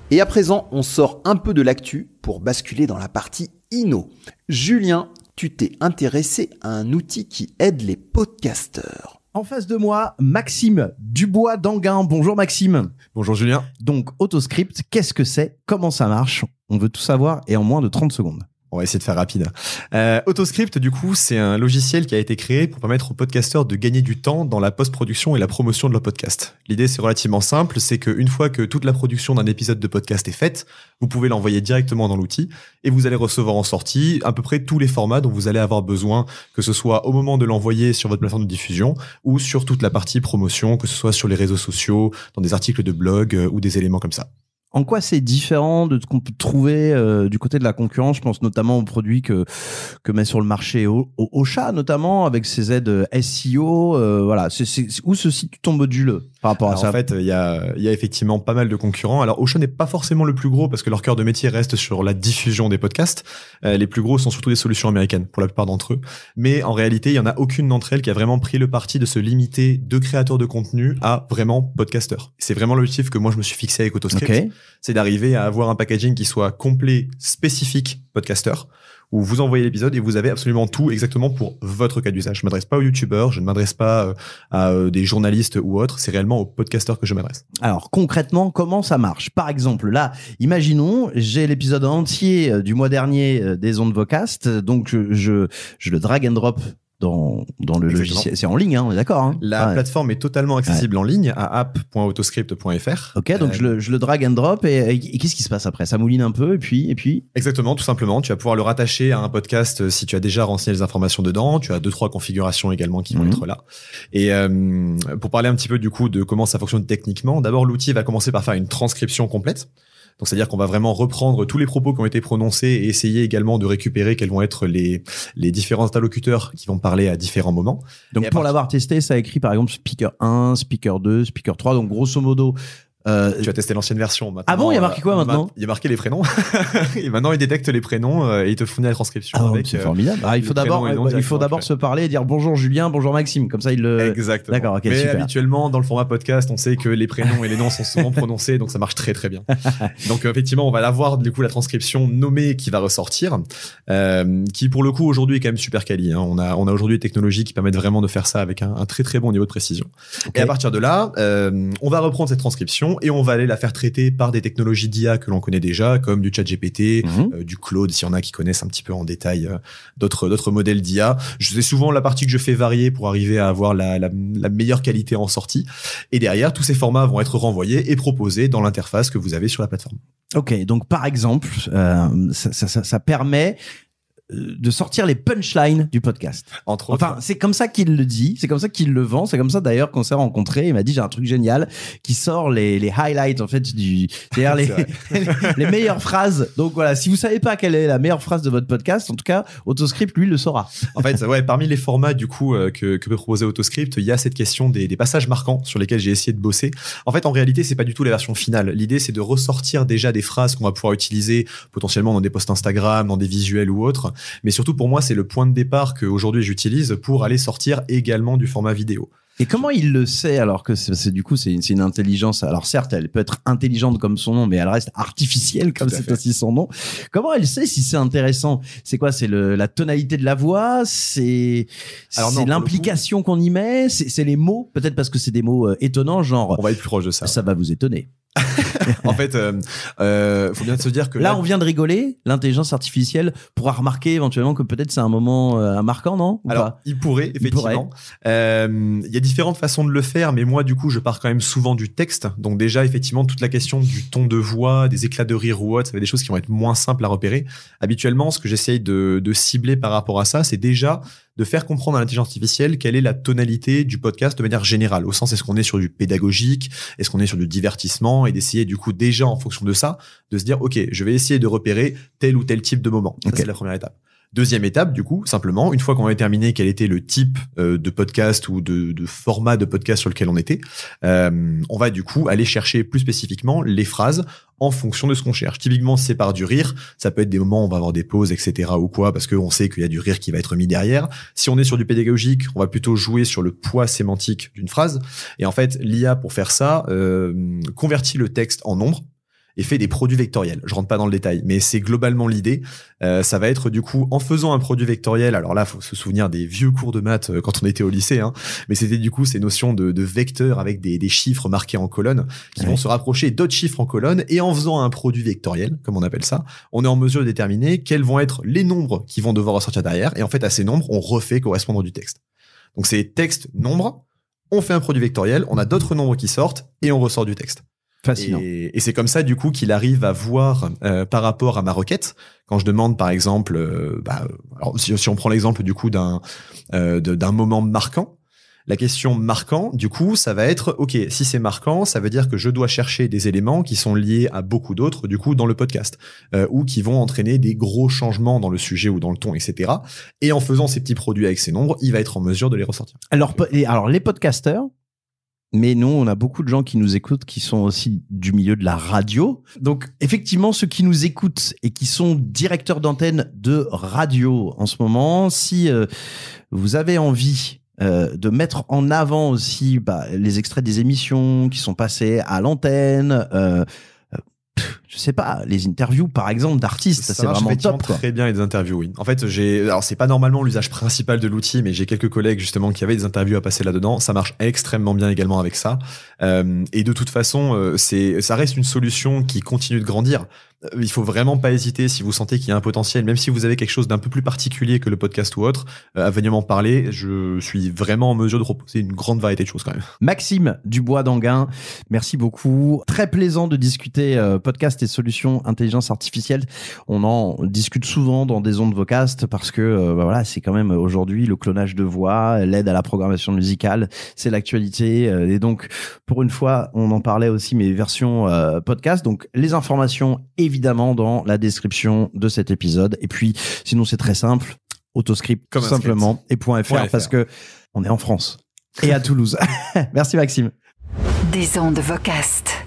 Et à présent, on sort un peu de l'actu pour basculer dans la partie inno. Julien, tu t'es intéressé à un outil qui aide les podcasteurs. En face de moi, Maxime Dubois-Danguin. Bonjour Maxime. Bonjour Julien. Donc Autoscript, qu'est-ce que c'est? Comment ça marche? On veut tout savoir et en moins de 30 secondes. On va essayer de faire rapide. Autoscript, du coup, c'est un logiciel qui a été créé pour permettre aux podcasteurs de gagner du temps dans la post-production et la promotion de leur podcast. L'idée, c'est relativement simple, c'est qu'une fois que toute la production d'un épisode de podcast est faite, vous pouvez l'envoyer directement dans l'outil et vous allez recevoir en sortie à peu près tous les formats dont vous allez avoir besoin, que ce soit au moment de l'envoyer sur votre plateforme de diffusion ou sur toute la partie promotion, que ce soit sur les réseaux sociaux, dans des articles de blog ou des éléments comme ça. En quoi c'est différent de ce qu'on peut trouver du côté de la concurrence? Je pense notamment aux produits que met sur le marché Ocha, notamment avec ses aides SEO. Voilà, c'est où se situe ton module par rapport à ça? En fait, il y a effectivement pas mal de concurrents. Alors Ocha n'est pas forcément le plus gros parce que leur cœur de métier reste sur la diffusion des podcasts. Les plus gros sont surtout des solutions américaines pour la plupart d'entre eux. Mais en réalité, il y en a aucune d'entre elles qui a vraiment pris le parti de se limiter de créateurs de contenu à vraiment podcasteurs. C'est vraiment l'objectif que moi je me suis fixé avec Autoscript. Okay. C'est d'arriver à avoir un packaging qui soit complet, spécifique podcasteur, où vous envoyez l'épisode et vous avez absolument tout exactement pour votre cas d'usage. Je ne m'adresse pas aux youtubeurs, je ne m'adresse pas à des journalistes ou autres, c'est réellement aux podcasteurs que je m'adresse. Alors concrètement, comment ça marche? Par exemple, là, imaginons, j'ai l'épisode entier du mois dernier des Ondes Vocast, donc je le drag and drop dans le logiciel. C'est en ligne, hein, on est d'accord, hein? La plateforme est totalement accessible en ligne à app.autoscript.fr. Ok, donc je le drag and drop et qu'est-ce qui se passe après? Ça mouline un peu et puis Exactement, tout simplement. Tu vas pouvoir le rattacher à un podcast si tu as déjà renseigné les informations dedans. Tu as 2-3 configurations également qui vont être là. Et pour parler un petit peu du coup de comment ça fonctionne techniquement, d'abord l'outil va commencer par faire une transcription complète. Donc, c'est-à-dire qu'on va vraiment reprendre tous les propos qui ont été prononcés et essayer également de récupérer quels vont être les différents interlocuteurs qui vont parler à différents moments. Donc, pour l'avoir testé, ça a écrit par exemple Speaker 1, Speaker 2, Speaker 3. Donc, grosso modo... Tu as testé l'ancienne version maintenant. Ah bon, il y a marqué quoi maintenant? Il y a marqué les prénoms. Et maintenant, il détecte les prénoms et il te fournit la transcription. Ah, c'est formidable. Il faut d'abord se parler et dire bonjour Julien, bonjour Maxime. Comme ça, il le... Exactement. D'accord, ok, mais super. Habituellement, dans le format podcast, on sait que les prénoms et les noms sont souvent prononcés, donc ça marche très très bien. Donc effectivement, on va avoir du coup la transcription nommée qui va ressortir, qui pour le coup aujourd'hui est quand même super quali. Hein. On a aujourd'hui des technologies qui permettent vraiment de faire ça avec un très très bon niveau de précision. Okay. Et à partir de là, on va reprendre cette transcription et on va aller la faire traiter par des technologies d'IA que l'on connaît déjà, comme du ChatGPT, du Claude, s'il y en a qui connaissent un petit peu en détail d'autres modèles d'IA. C'est souvent la partie que je fais varier pour arriver à avoir la meilleure qualité en sortie. Et derrière, tous ces formats vont être renvoyés et proposés dans l'interface que vous avez sur la plateforme. Ok, donc par exemple, ça permet de sortir les punchlines du podcast. Entre autres. Enfin, c'est comme ça qu'il le dit, c'est comme ça qu'il le vend, c'est comme ça d'ailleurs qu'on s'est rencontrés. Il m'a dit j'ai un truc génial qui sort les highlights en fait c'est-à-dire les meilleures phrases. Donc voilà, si vous savez pas quelle est la meilleure phrase de votre podcast, en tout cas, Autoscript lui le saura. En fait, ouais, parmi les formats du coup que peut proposer Autoscript, il y a cette question des passages marquants sur lesquels j'ai essayé de bosser. En fait, en réalité, c'est pas du tout la version finale. L'idée, c'est de ressortir déjà des phrases qu'on va pouvoir utiliser potentiellement dans des posts Instagram, dans des visuels ou autres. Mais surtout pour moi, c'est le point de départ qu'aujourd'hui j'utilise pour aller sortir également du format vidéo. Et comment il le sait alors que c'est une intelligence? Alors certes, elle peut être intelligente comme son nom, mais elle reste artificielle comme c'est aussi son nom. Comment elle sait si c'est intéressant? C'est quoi? C'est la tonalité de la voix? C'est l'implication qu'on y met? C'est les mots? Peut-être parce que c'est des mots étonnants, genre... On va être plus proche de ça. Ça va vous étonner. En fait, faut bien se dire que là, on vient de rigoler. L'intelligence artificielle pourra remarquer éventuellement que peut-être c'est un moment marquant, non? Alors, il pourrait effectivement. Il y a différentes façons de le faire, mais moi, du coup, je pars quand même souvent du texte. Donc déjà, effectivement, toute la question du ton de voix, des éclats de rire ou autre, ça va être des choses qui vont être moins simples à repérer. Habituellement, ce que j'essaye de cibler par rapport à ça, c'est déjà de faire comprendre à l'intelligence artificielle quelle est la tonalité du podcast de manière générale. Au sens, est-ce qu'on est sur du pédagogique, est-ce qu'on est sur du divertissement, et d'essayer du coup déjà en fonction de ça, de se dire ok, je vais essayer de repérer tel ou tel type de moment. Ça, c'est la première étape. Deuxième étape, du coup, simplement, une fois qu'on a déterminé quel était le type de podcast ou de format de podcast sur lequel on était, on va du coup aller chercher plus spécifiquement les phrases en fonction de ce qu'on cherche. Typiquement, si c'est par du rire, ça peut être des moments où on va avoir des pauses, etc. ou quoi, parce qu'on sait qu'il y a du rire qui va être mis derrière. Si on est sur du pédagogique, on va plutôt jouer sur le poids sémantique d'une phrase. Et en fait, l'IA, pour faire ça, convertit le texte en nombres. et fait des produits vectoriels. Je rentre pas dans le détail, mais c'est globalement l'idée. Ça va être du coup en faisant un produit vectoriel. Alors là, faut se souvenir des vieux cours de maths quand on était au lycée, hein, mais c'était du coup ces notions de vecteurs avec des chiffres marqués en colonne qui vont se rapprocher d'autres chiffres en colonne, et en faisant un produit vectoriel, comme on appelle ça, on est en mesure de déterminer quels vont être les nombres qui vont devoir ressortir derrière, et en fait à ces nombres on refait correspondre du texte. Donc c'est texte, nombre, on fait un produit vectoriel, on a d'autres nombres qui sortent et on ressort du texte. Fascinant. Et c'est comme ça du coup qu'il arrive à voir par rapport à ma requête, quand je demande par exemple, alors si on prend l'exemple du coup d'un moment marquant, la question marquant, du coup, ça va être, ok, si c'est marquant, ça veut dire que je dois chercher des éléments qui sont liés à beaucoup d'autres, du coup, dans le podcast, ou qui vont entraîner des gros changements dans le sujet ou dans le ton, etc. Et en faisant ces petits produits avec ces nombres, il va être en mesure de les ressortir. Alors les podcasteurs, mais nous, on a beaucoup de gens qui nous écoutent qui sont aussi du milieu de la radio. Donc, effectivement, ceux qui nous écoutent et qui sont directeurs d'antenne de radio en ce moment, si vous avez envie de mettre en avant aussi les extraits des émissions qui sont passées à l'antenne, je sais pas, les interviews par exemple d'artistes, ça c'est vraiment top, quoi. Très bien, les interviews, oui. En fait, alors c'est pas normalement l'usage principal de l'outil, mais j'ai quelques collègues justement qui avaient des interviews à passer là-dedans. Ça marche extrêmement bien également avec ça. Et de toute façon, ça reste une solution qui continue de grandir. Il faut vraiment pas hésiter, si vous sentez qu'il y a un potentiel, même si vous avez quelque chose d'un peu plus particulier que le podcast ou autre, à venir m'en parler. Je suis vraiment en mesure de proposer une grande variété de choses quand même. Maxime Dubois d'Anguin, merci beaucoup. Très plaisant de discuter podcast et solutions intelligence artificielle. On en discute souvent dans des ondes Vocast parce que voilà, c'est quand même aujourd'hui le clonage de voix, l'aide à la programmation musicale, c'est l'actualité. Et donc, pour une fois, on en parlait aussi, mais version podcast. Donc, les informations évidemment dans la description de cet épisode. Et puis, sinon, c'est très simple. Autoscript, tout simplement, et .fr, parce que on est en France et à Toulouse. Merci Maxime. Des ondes Vocast.